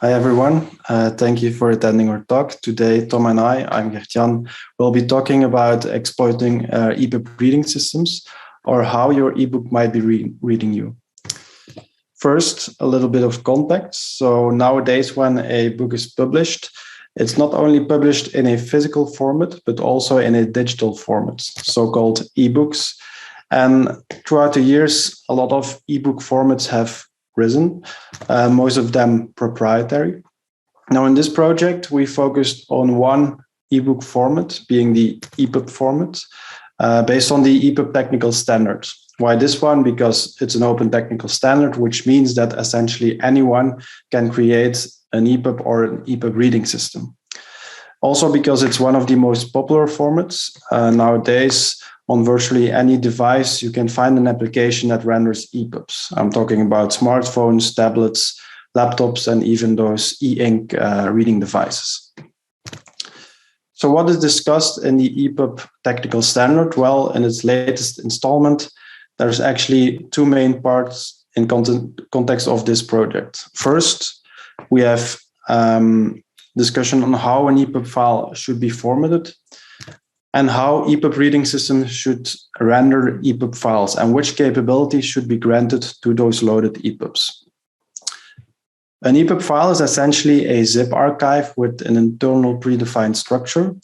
Hi everyone, thank you for attending our talk. Today, Tom and I'm Gertjan, will be talking about exploiting EPUB reading systems or how your ebook might be reading you. First, a little bit of context. So nowadays when a book is published, it's not only published in a physical format, but also in a digital format, so-called ebooks. And throughout the years, a lot of ebook formats have risen, most of them proprietary. Now in this project, we focused on one ebook format, being the EPUB format, based on the EPUB technical standard. Why this one? Because it's an open technical standard, which means that essentially anyone can create an EPUB or an EPUB reading system. Also because it's one of the most popular formats nowadays. On virtually any device, you can find an application that renders EPUBs. I'm talking about smartphones, tablets, laptops, and even those e-ink reading devices. So what is discussed in the EPUB technical standard? Well, in its latest installment, there's actually two main parts in context of this project. First, we have discussion on how an EPUB file should be formatted, and how EPUB reading systems should render EPUB files and which capabilities should be granted to those loaded EPUBs. An EPUB file is essentially a zip archive with an internal predefined structure.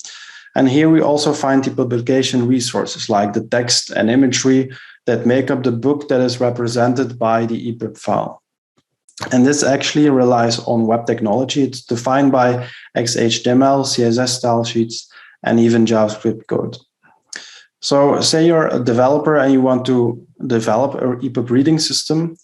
And here we also find the publication resources like the text and imagery that make up the book that is represented by the EPUB file. And this actually relies on web technology. It's defined by XHTML, CSS style sheets, and even JavaScript code. So say you're a developer and you want to develop an EPUB reading system,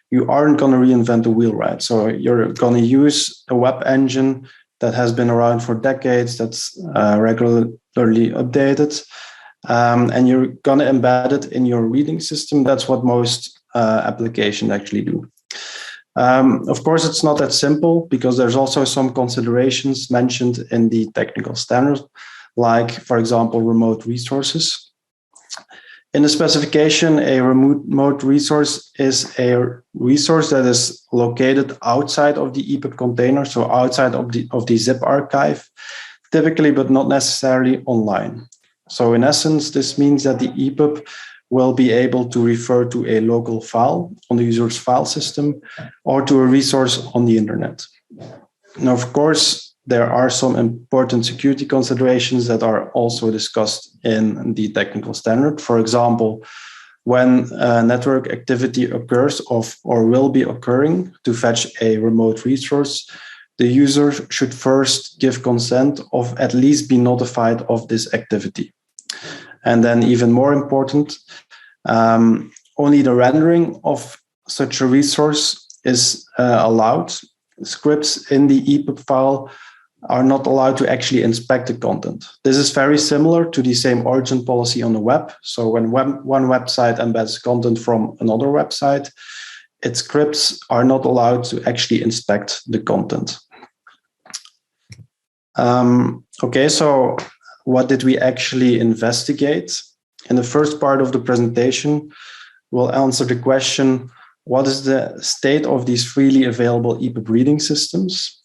you aren't going to reinvent the wheel, right? So you're going to use a web engine that has been around for decades, that's regularly updated, and you're going to embed it in your reading system. That's what most applications actually do. Of course, it's not that simple because there's also some considerations mentioned in the technical standard, like, for example, remote resources. In the specification, a remote resource is a resource that is located outside of the EPUB container, so outside of the zip archive, typically, but not necessarily online. So in essence, this means that the EPUB will be able to refer to a local file on the user's file system or to a resource on the internet. Now, of course, there are some important security considerations that are also discussed in the technical standard. For example, when network activity occurs or will be occurring to fetch a remote resource, the user should first give consent of at least be notified of this activity. And then even more important, only the rendering of such a resource is allowed. Scripts in the EPUB file are not allowed to actually inspect the content. This is very similar to the same origin policy on the web. So when one website embeds content from another website, its scripts are not allowed to actually inspect the content. Okay, so what did we actually investigate? In the first part of the presentation, we'll answer the question, what is the state of these freely available EPUB reading systems?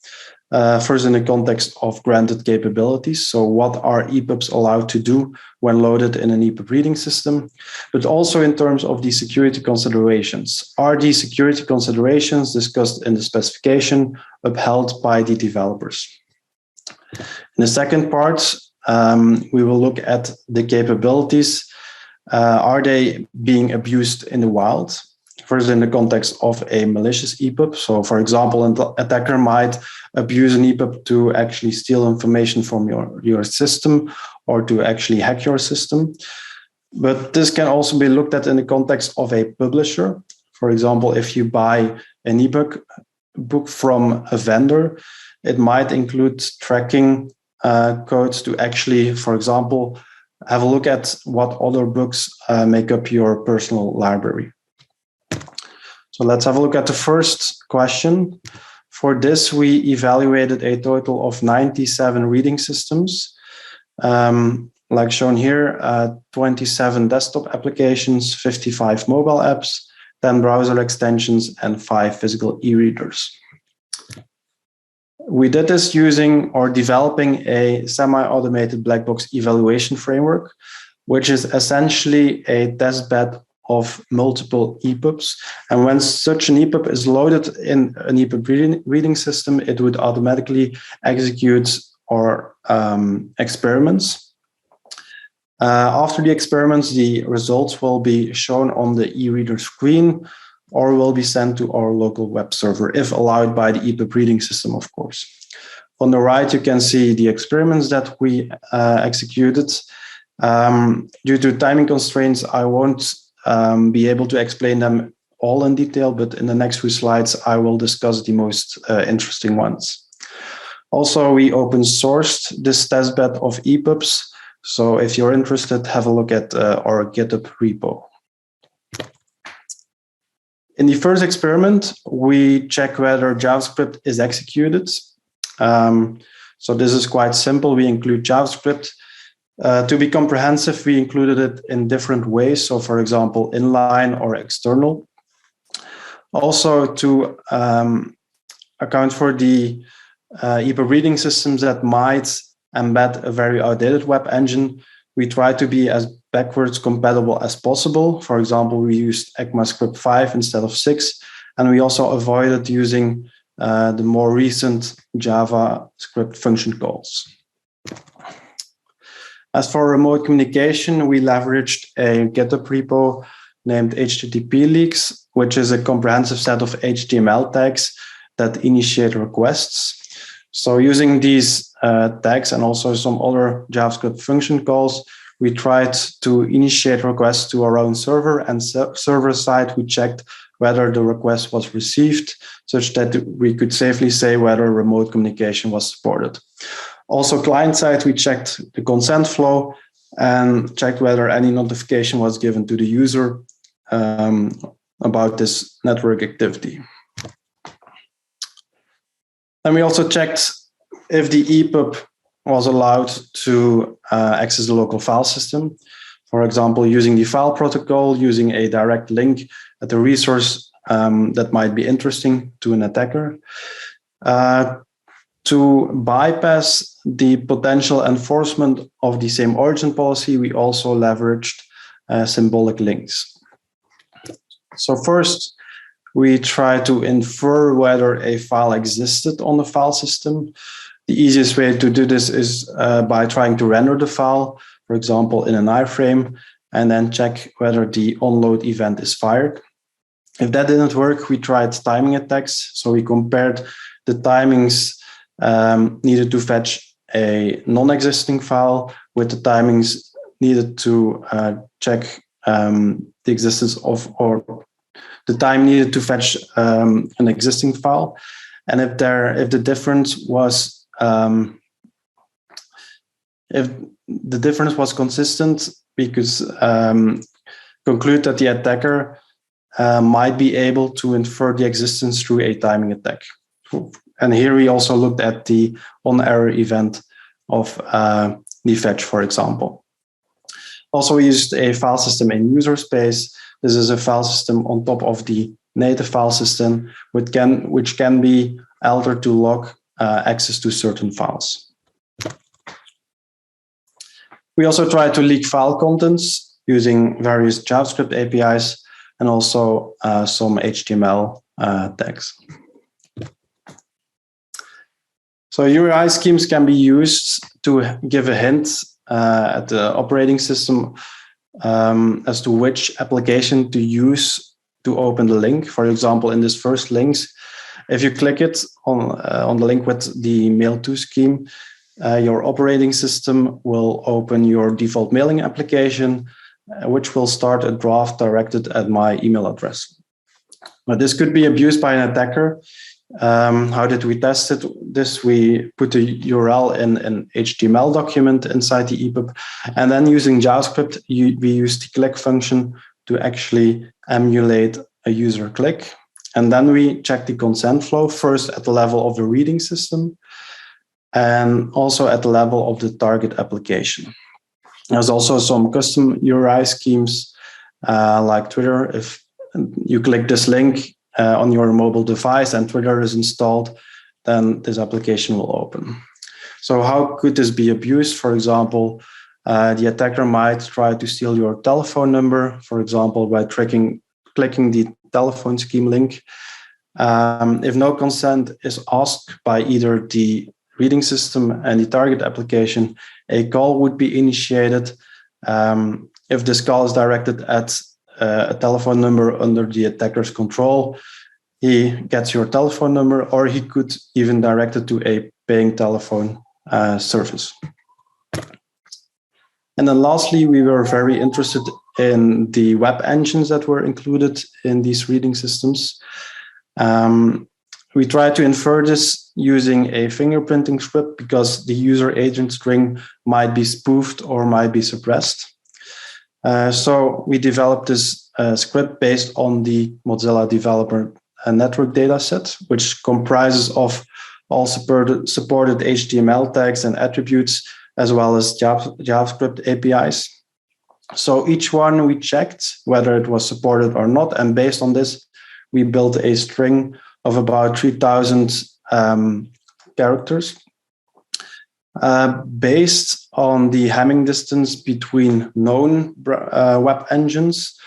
First, in the context of granted capabilities. So what are EPUBs allowed to do when loaded in an EPUB reading system? But also in terms of the security considerations. Are these security considerations discussed in the specification upheld by the developers? In the second part, we will look at the capabilities. Are they being abused in the wild? First, in the context of a malicious EPUB. So, for example, an attacker might abuse an EPUB to actually steal information from your system or to actually hack your system. But this can also be looked at in the context of a publisher. For example, if you buy an EPUB book from a vendor, it might include tracking codes to actually, for example, have a look at what other books make up your personal library. So let's have a look at the first question. For this, we evaluated a total of 97 reading systems. Like shown here, 27 desktop applications, 55 mobile apps, 10 browser extensions, and 5 physical e-readers. We did this using or developing a semi-automated black box evaluation framework, which is essentially a testbed of multiple EPUBs. And when such an EPUB is loaded in an EPUB reading system, it would automatically execute our experiments. After the experiments, the results will be shown on the e-reader screen or will be sent to our local web server, if allowed by the EPUB reading system, of course. On the right, you can see the experiments that we executed. Due to timing constraints, I won't be able to explain them all in detail, but in the next few slides, I will discuss the most interesting ones. Also, we open sourced this testbed of EPUBs. So if you're interested, have a look at our GitHub repo. In the first experiment, we check whether JavaScript is executed. So this is quite simple. We include JavaScript. To be comprehensive, we included it in different ways. So for example, inline or external. Also to account for the EPUB reading systems that might embed a very outdated web engine, we try to be as backwards compatible as possible. For example, we used ECMAScript 5 instead of 6, and we also avoided using the more recent JavaScript function calls. As for remote communication, we leveraged a GitHub repo named HTTP leaks, which is a comprehensive set of HTML tags that initiate requests. So using these tags and also some other JavaScript function calls, we tried to initiate requests to our own server, and server side, we checked whether the request was received, such that we could safely say whether remote communication was supported. Also, client side, we checked the consent flow and checked whether any notification was given to the user about this network activity. And we also checked if the EPUB was allowed to access the local file system. For example, using the file protocol, using a direct link at a resource that might be interesting to an attacker. To bypass the potential enforcement of the same origin policy, we also leveraged symbolic links. So first, we try to infer whether a file existed on the file system. The easiest way to do this is by trying to render the file, for example, in an iframe, and then check whether the onload event is fired. If that didn't work, we tried timing attacks. So we compared the timings needed to fetch a non-existing file with the timings needed to check the existence of, or the time needed to fetch an existing file. And if the difference was consistent, we could conclude that the attacker might be able to infer the existence through a timing attack. And here we also looked at the on-error event of the fetch, for example. Also, we used a file system in user space. This is a file system on top of the native file system, which can be altered to lock access to certain files. We also try to leak file contents using various JavaScript APIs and also some HTML tags. So URI schemes can be used to give a hint at the operating system as to which application to use to open the link. For example, in this first links, if you click it on the link with the mail to scheme, your operating system will open your default mailing application, which will start a draft directed at my email address. But this could be abused by an attacker. How did we test it? We put the URL in an HTML document inside the EPUB, and then using JavaScript, we use the click function to actually emulate a user click. And then we check the consent flow first at the level of the reading system and also at the level of the target application. There's also some custom URI schemes like Twitter. If you click this link on your mobile device and Twitter is installed, then this application will open. So how could this be abused? For example, the attacker might try to steal your telephone number, for example, by clicking the telephone scheme link. If no consent is asked by either the reading system and the target application, a call would be initiated. If this call is directed at a telephone number under the attacker's control, he gets your telephone number, or he could even direct it to a paying telephone service. And then lastly, we were very interested in the web engines that were included in these reading systems. We tried to infer this using a fingerprinting script because the user agent string might be spoofed or might be suppressed. So we developed this script based on the Mozilla Developer Network dataset, which comprises of all supported HTML tags and attributes, as well as JavaScript APIs. So each one we checked whether it was supported or not, and based on this, we built a string of about 3,000 characters based on the Hamming distance between known web engines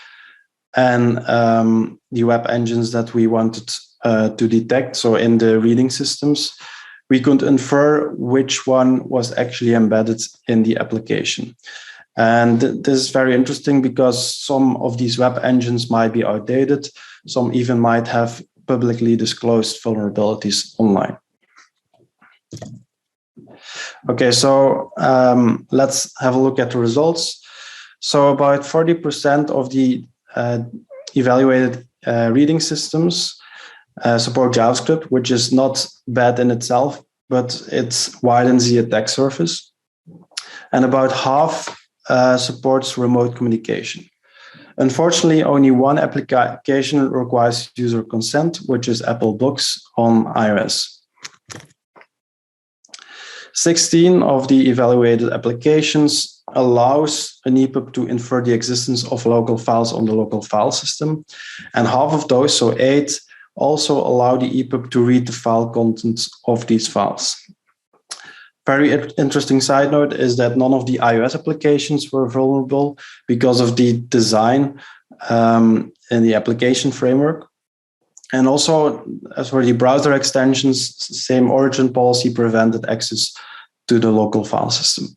and the web engines that we wanted to detect. So in the reading systems, we could infer which one was actually embedded in the application. And this is very interesting because some of these web engines might be outdated. Some even might have publicly disclosed vulnerabilities online. Okay, so let's have a look at the results. So about 40% of the evaluated reading systems support JavaScript, which is not bad in itself, but it widens the attack surface. And about half supports remote communication. Unfortunately, only one application requires user consent, which is Apple Books on iOS. 16 of the evaluated applications allows an EPUB to infer the existence of local files on the local file system. And half of those, so 8, also allow the EPUB to read the file contents of these files. Very interesting side note is that none of the iOS applications were vulnerable because of the design in the application framework. And also, as for the browser extensions, same origin policy prevented access to the local file system.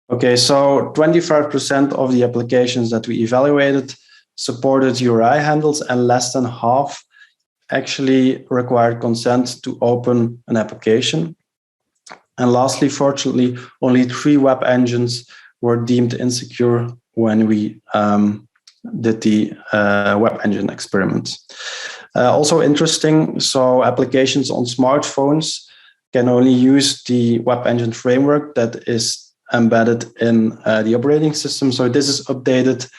Okay, so 25% of the applications that we evaluated supported URI handles, and less than half actually required consent to open an application. And lastly, fortunately, only 3 web engines were deemed insecure when we did the web engine experiment. Also interesting, so applications on smartphones can only use the web engine framework that is embedded in the operating system. So this is updated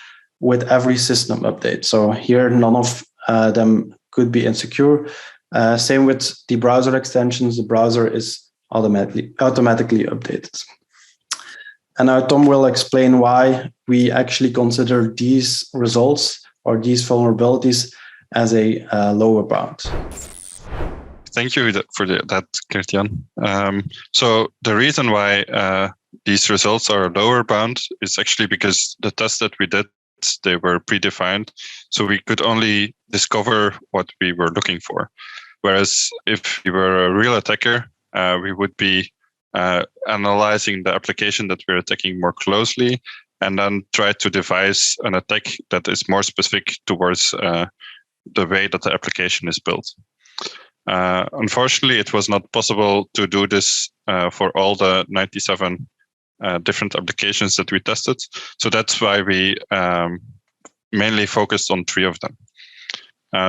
with every system update. So here, none of them could be insecure. Same with the browser extensions. The browser is automatically updated. And now Tom will explain why we actually consider these results or these vulnerabilities as a lower bound. Thank you for that, Gertjan. So the reason why these results are lower bound is actually because the tests that we did, they were predefined. So we could only discover what we were looking for. Whereas if we were a real attacker, we would be analyzing the application that we're attacking more closely, and then try to devise an attack that is more specific towards the way that the application is built. Unfortunately, it was not possible to do this for all the 97 different applications that we tested. So that's why we mainly focused on 3 of them.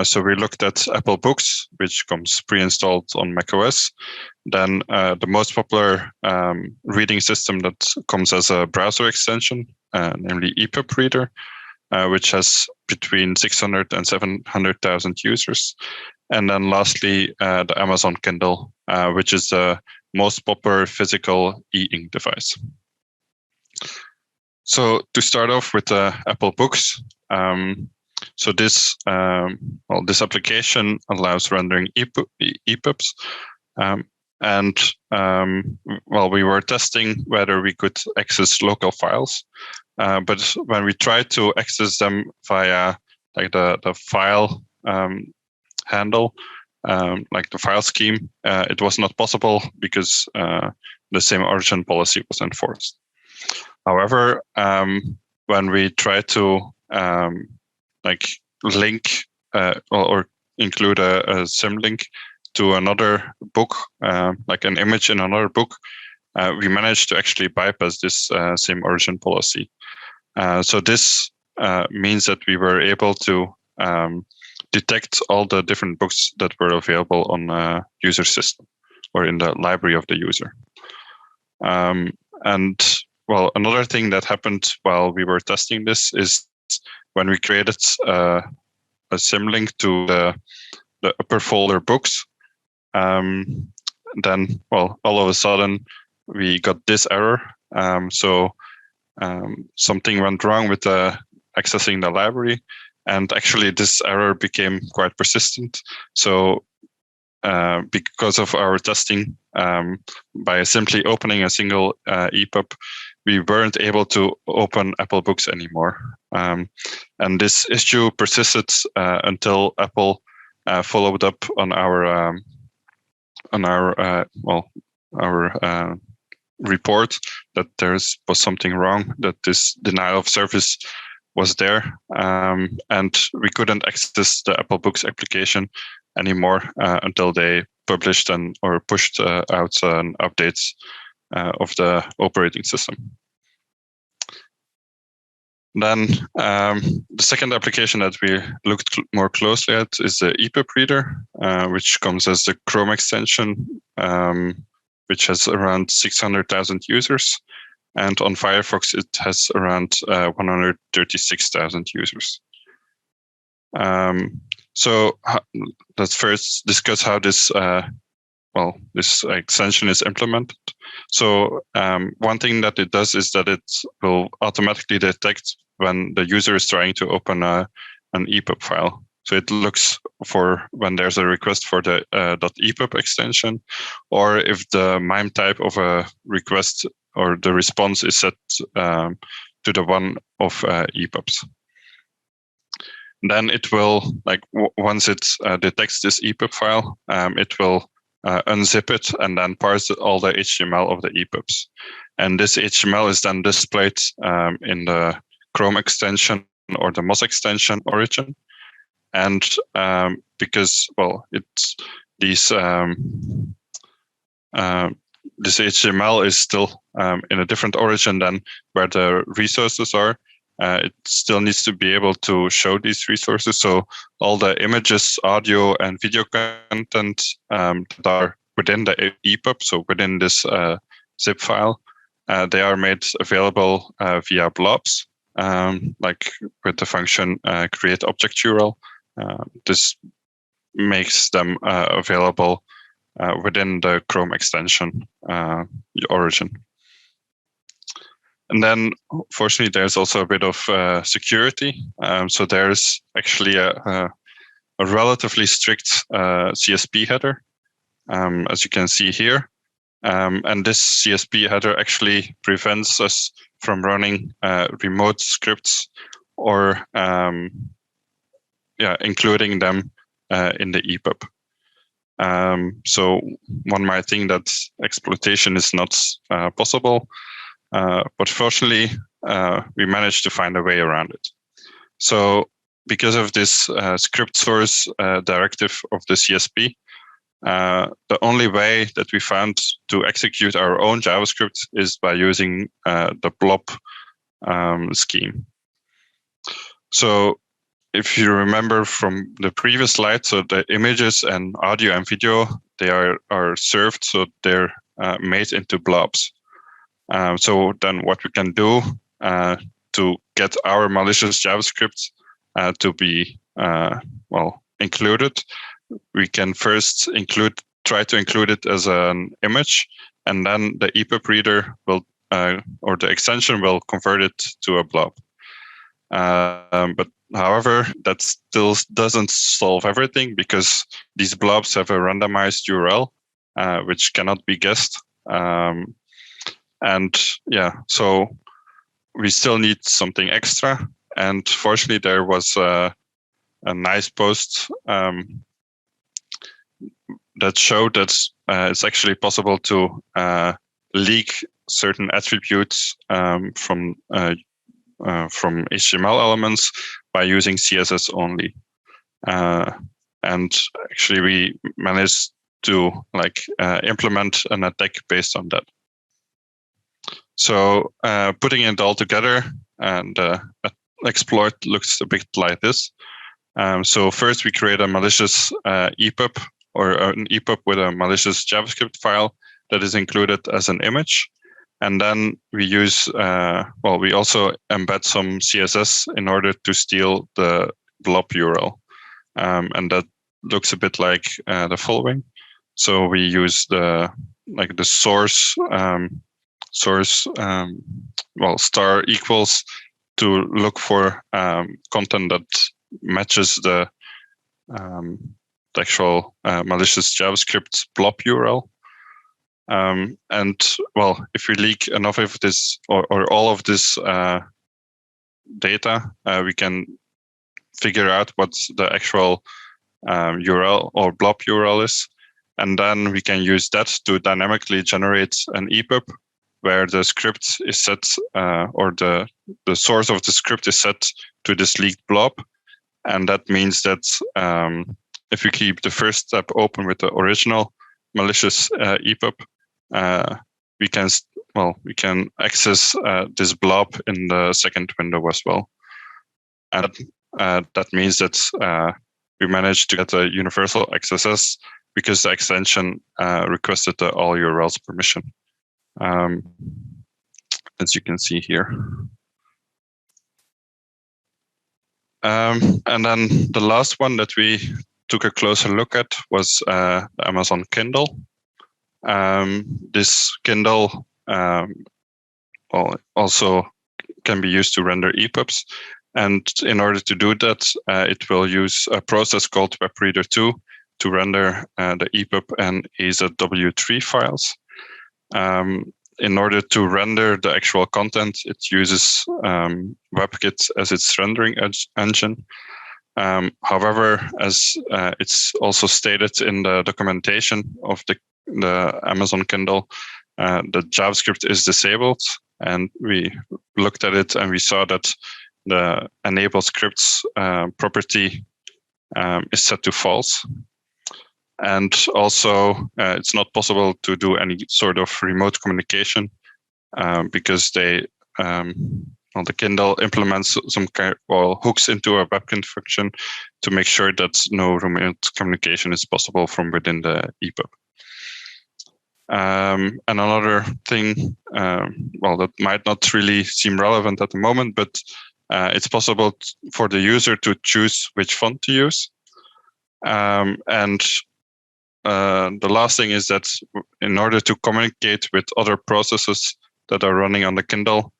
So we looked at Apple Books, which comes pre-installed on macOS. Then the most popular reading system that comes as a browser extension, namely EPUBReader, which has between 600 and 700,000 users. And then lastly, the Amazon Kindle, which is the most popular physical e-ink device. So to start off with Apple Books, So this this application allows rendering EPUBs, we were testing whether we could access local files, but when we tried to access them via like the file handle, like the file scheme, it was not possible because the same origin policy was enforced. However, when we try to like link or include a symlink to another book, like an image in another book, we managed to actually bypass this same origin policy. So this means that we were able to detect all the different books that were available on a user system or in the library of the user. And well, another thing that happened while we were testing this is when we created a symlink to the upper folder books, then, well, all of a sudden we got this error. Something went wrong with accessing the library, and actually this error became quite persistent. So because of our testing, by simply opening a single EPUB, we weren't able to open Apple Books anymore. And this issue persisted until Apple followed up on our report that there was something wrong, that this denial of service was there, and we couldn't access the Apple Books application anymore until they published or pushed out updates of the operating system. Then the second application that we looked more closely at is the EPUBReader, which comes as the Chrome extension, which has around 600,000 users. And on Firefox, it has around 136,000 users. So let's first discuss how this this extension is implemented. So one thing that it does is that it will automatically detect when the user is trying to open an EPUB file. So it looks for when there's a request for the .epub extension, or if the MIME type of a request or the response is set to the one of EPUBs. Then it will, once it detects this EPUB file, it will unzip it and then parse all the HTML of the EPUBs. And this HTML is then displayed in the Chrome extension or the Moz extension origin. And because, well, it's this HTML is still in a different origin than where the resources are, it still needs to be able to show these resources. So all the images, audio, and video content that are within the EPUB, so within this zip file, they are made available via blobs, like with the function create object URL. This makes them available within the Chrome extension origin. And then, fortunately, there's also a bit of security. So there's actually a relatively strict CSP header, as you can see here. And this CSP header actually prevents us from running remote scripts or including them in the EPUB. So one might think that exploitation is not possible, but fortunately, we managed to find a way around it. So because of this script source directive of the CSP, the only way that we found to execute our own JavaScript is by using the blob scheme. So if you remember from the previous slide, so the images and audio and video, they are served, so they're made into blobs. So then what we can do to get our malicious JavaScript to be included, we can first try to include it as an image, and then the EPUBReader will, or the extension will convert it to a blob. But However, that still doesn't solve everything because these blobs have a randomized URL, which cannot be guessed. And yeah, so we still need something extra. And fortunately, there was a nice post that showed that it's actually possible to leak certain attributes from HTML elements by using CSS only. And actually, we managed to implement an attack based on that. So putting it all together, and exploit looks a bit like this. So first we create a malicious EPUB, or an EPUB with a malicious JavaScript file that is included as an image. And then we use, we also embed some CSS in order to steal the blob URL. And that looks a bit like the following. So we use the source, star equals to look for content that matches the actual malicious JavaScript blob URL. And if we leak enough of this or all of this data, we can figure out what the actual URL or blob URL is. And then we can use that to dynamically generate an EPUB where the script is set, or the source of the script is set to this leaked blob. And that means that if we keep the first step open with the original malicious EPUB, we can access this blob in the second window as well. And that means that we managed to get a universal XSS because the extension requested the all URLs permission, as you can see here. And then the last one that we took a closer look at was the Amazon Kindle. This Kindle also can be used to render EPUBs. And in order to do that, it will use a process called EPUBReader 2 to render the EPUB and AZW3 files. In order to render the actual content, it uses WebKit as its rendering engine. However, as it's also stated in the documentation of the Amazon Kindle, the JavaScript is disabled, and we looked at it and we saw that the enable scripts property is set to false. And also, it's not possible to do any sort of remote communication because the Kindle implements some kind of hooks into a WebKit function to make sure that no remote communication is possible from within the EPUB. And another thing, that might not really seem relevant at the moment, but it's possible for the user to choose which font to use. The last thing is that in order to communicate with other processes that are running on the Kindle,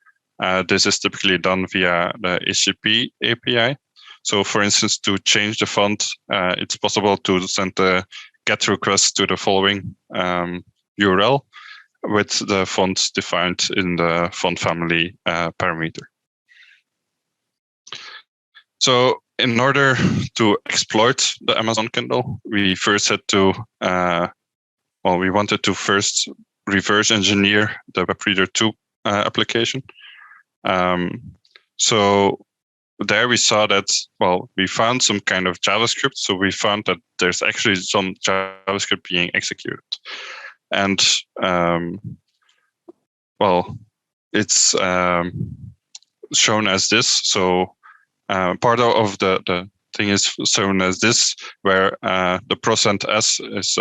this is typically done via the HTTP API. So for instance, to change the font, it's possible to send a GET request to the following URL with the font defined in the font family parameter. So in order to exploit the Amazon Kindle, we first had to, we wanted to first reverse engineer the EPUBReader 2 application. So there we saw that, we found some kind of JavaScript. So we found that there's actually some JavaScript being executed. And, it's shown as this. So part of the thing is shown as this, where the %s is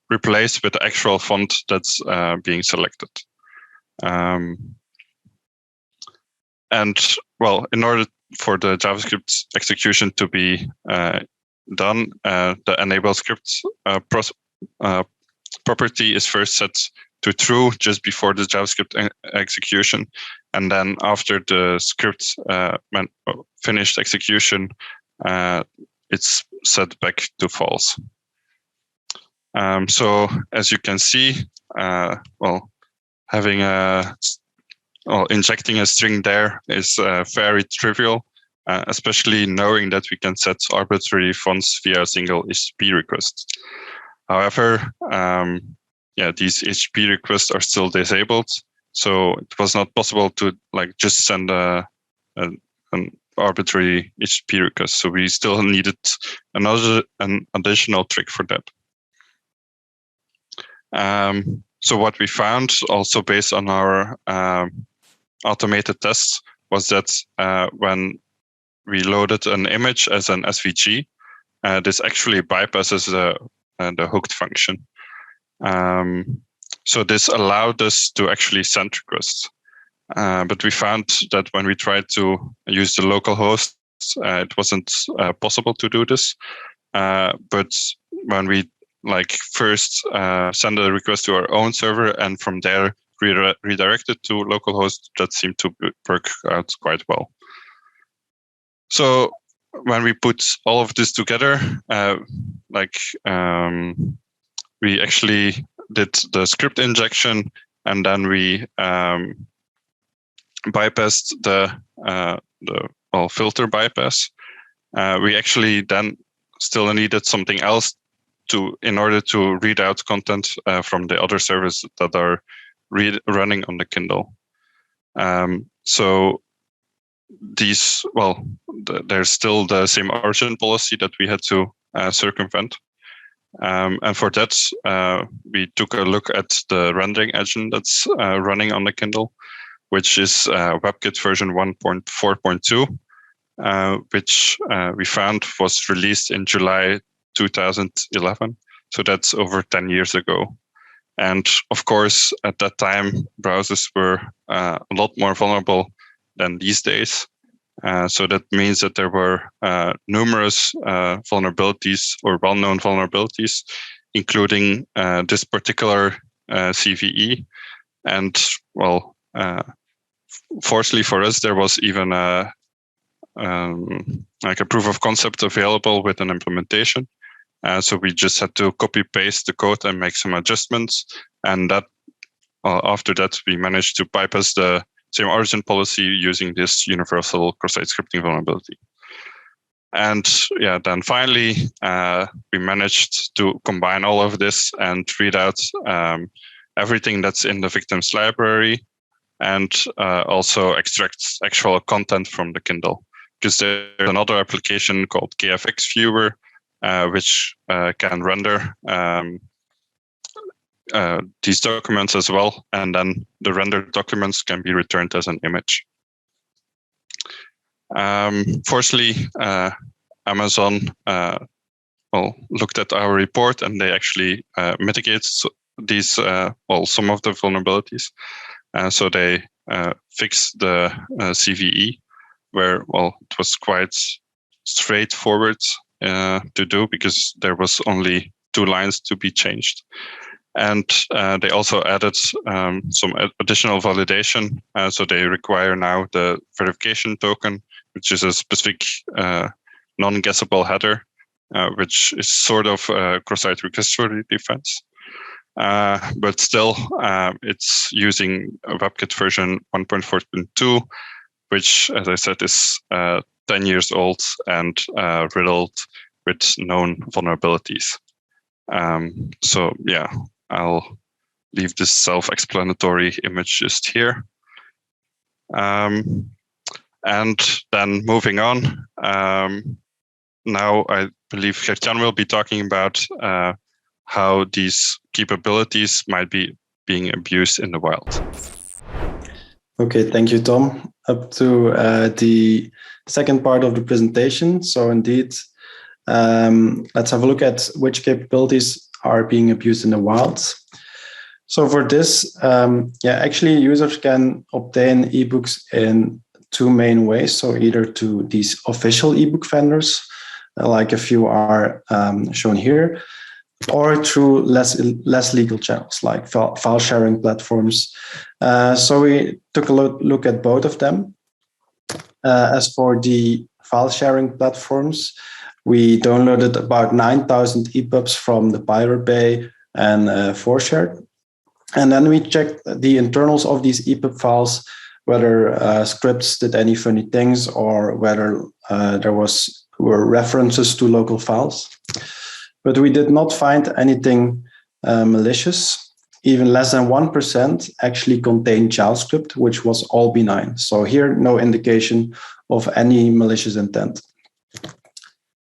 replaced with the actual font that's being selected. And in order for the JavaScript execution to be done, the enable script property is first set to true just before the JavaScript execution. and then after the script finished execution, it's set back to false. So as you can see, injecting a string there is very trivial, especially knowing that we can set arbitrary fonts via a single HTTP request. However, these HTTP requests are still disabled, so it was not possible to just send an arbitrary HTTP request. So we still needed an additional trick for that. So what we found, also based on our automated tests, was that when we loaded an image as an SVG, this actually bypasses the hooked function. So this allowed us to actually send requests. But we found that when we tried to use the local host, it wasn't possible to do this. But when we first send a request to our own server and from there redirect it to localhost, that seemed to work out quite well. So when we put all of this together, we actually did the script injection, and then we bypassed the filter bypass. We actually then still needed something else in order to read out content from the other servers that are running on the Kindle. So these, there's still the same origin policy that we had to circumvent. And for that, we took a look at the rendering engine that's running on the Kindle, which is WebKit version 1.4.2, which we found was released in July 2011. So that's over 10 years ago. And of course, at that time, browsers were a lot more vulnerable than these days. So that means that there were numerous vulnerabilities or well-known vulnerabilities, including this particular CVE. And fortunately for us, there was even a proof of concept available with an implementation. So we just had to copy paste the code and make some adjustments. And that after that, we managed to bypass the same origin policy using this universal cross-site scripting vulnerability. And then finally, we managed to combine all of this and read out everything that's in the victim's library and also extract actual content from the Kindle. Because there's another application called KFX Viewer, which can render these documents as well, and then the rendered documents can be returned as an image. Fortunately, Amazon looked at our report and they actually mitigate these some of the vulnerabilities. So they fixed the CVE, where it was quite straightforward to do because there was only 2 lines to be changed. And they also added some additional validation. So they require now the verification token, which is a specific non-guessable header, which is sort of a cross-site request-worthy defense. But still, it's using a WebKit version 1.4.2, which, as I said, is 10 years old and riddled with known vulnerabilities. So yeah, I'll leave this self-explanatory image just here. And then moving on, now I believe Gertjan will be talking about how these capabilities might be being abused in the wild. Okay, thank you, Tom. Up to the second part of the presentation. So indeed, let's have a look at which capabilities are being abused in the wild. So for this, actually users can obtain ebooks in 2 main ways. So either to these official ebook vendors, like a few are shown here, or through less legal channels like file sharing platforms. So we took a look at both of them. As for the file sharing platforms, we downloaded about 9,000 EPUBs from the Pirate Bay and ForShare. And then we checked the internals of these EPUB files, whether scripts did any funny things or whether there were references to local files. But we did not find anything malicious. Even less than 1% actually contained JavaScript, which was all benign. So here, no indication of any malicious intent.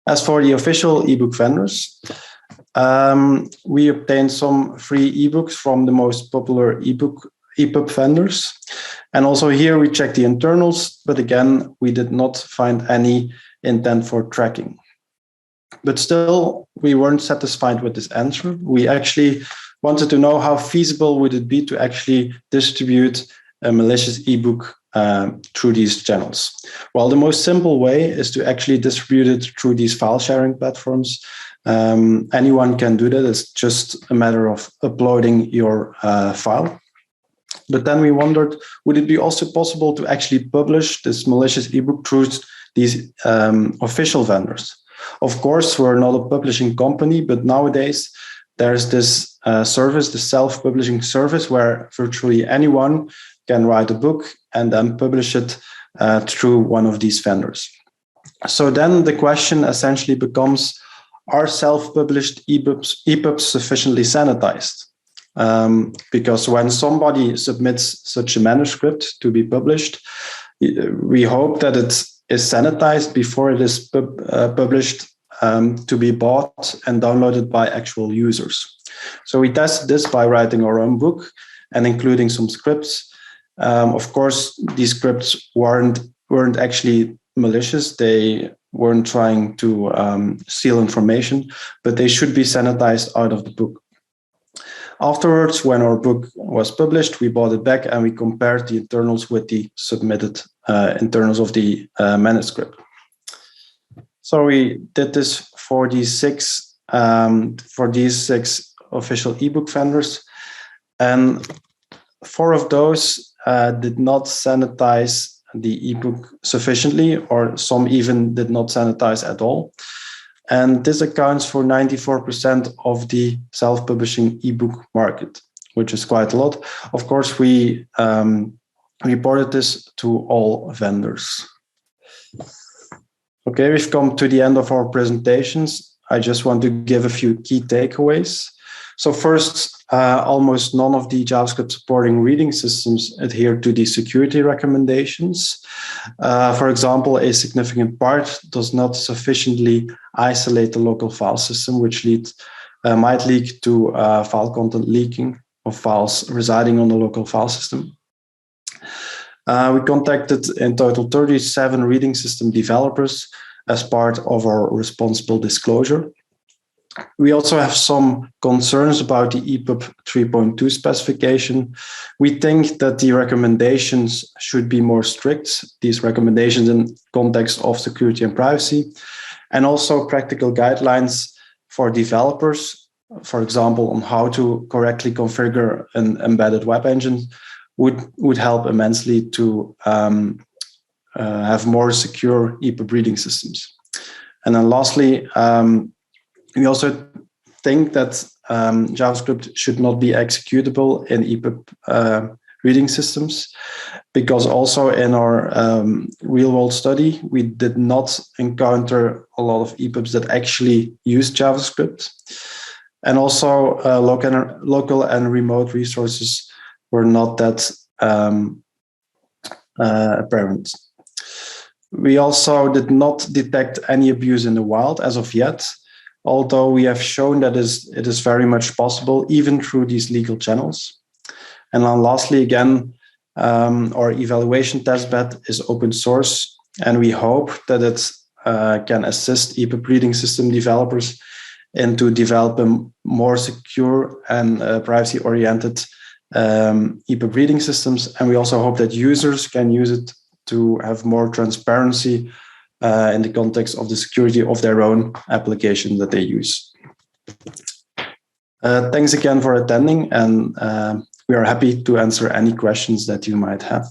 As for the official ebook vendors, we obtained some free ebooks from the most popular EPUB vendors. And also here we checked the internals, but again, we did not find any intent for tracking. But still, we weren't satisfied with this answer. We actually wanted to know how feasible would it be to actually distribute a malicious ebook through these channels. Well, the most simple way is to actually distribute it through these file sharing platforms. Anyone can do that. It's just a matter of uploading your file. But then we wondered, would it be also possible to actually publish this malicious ebook through these official vendors? Of course, we're not a publishing company, but nowadays there's this service, the self-publishing service, where virtually anyone can write a book and then publish it through one of these vendors. So then the question essentially becomes, are self-published EPUBs sufficiently sanitized? Because when somebody submits such a manuscript to be published, we hope that it is sanitized before it is published to be bought and downloaded by actual users. So we tested this by writing our own book and including some scripts. Of course, these scripts weren't actually malicious. They weren't trying to steal information, but they should be sanitized out of the book. Afterwards, when our book was published, we bought it back and we compared the internals with the submitted internals of the manuscript. So we did this for these six official ebook vendors, and 4 of those did not sanitize the ebook sufficiently, or some even did not sanitize at all. And this accounts for 94% of the self-publishing ebook market, which is quite a lot. Of course, we reported this to all vendors. Okay, we've come to the end of our presentations. I just want to give a few key takeaways. So first, almost none of the JavaScript supporting reading systems adhere to the security recommendations. For example, a significant part does not sufficiently isolate the local file system, which might lead to file content leaking of files residing on the local file system. We contacted in total 37 reading system developers as part of our responsible disclosure. We also have some concerns about the EPUB 3.2 specification. We think that the recommendations should be more strict, these recommendations in context of security and privacy, and also practical guidelines for developers, for example, on how to correctly configure an embedded web engine would help immensely to have more secure EPUB reading systems. And then lastly, we also think that JavaScript should not be executable in EPUB reading systems, because also in our real-world study, we did not encounter a lot of EPUBs that actually use JavaScript. And also local and remote resources were not that apparent. We also did not detect any abuse in the wild as of yet, although we have shown that it is very much possible, even through these legal channels. And then lastly, again, our evaluation testbed is open source, and we hope that it can assist EPUB reading system developers into developing more secure and privacy-oriented EPUB reading systems. And we also hope that users can use it to have more transparency in the context of the security of their own application that they use. Thanks again for attending, and we are happy to answer any questions that you might have.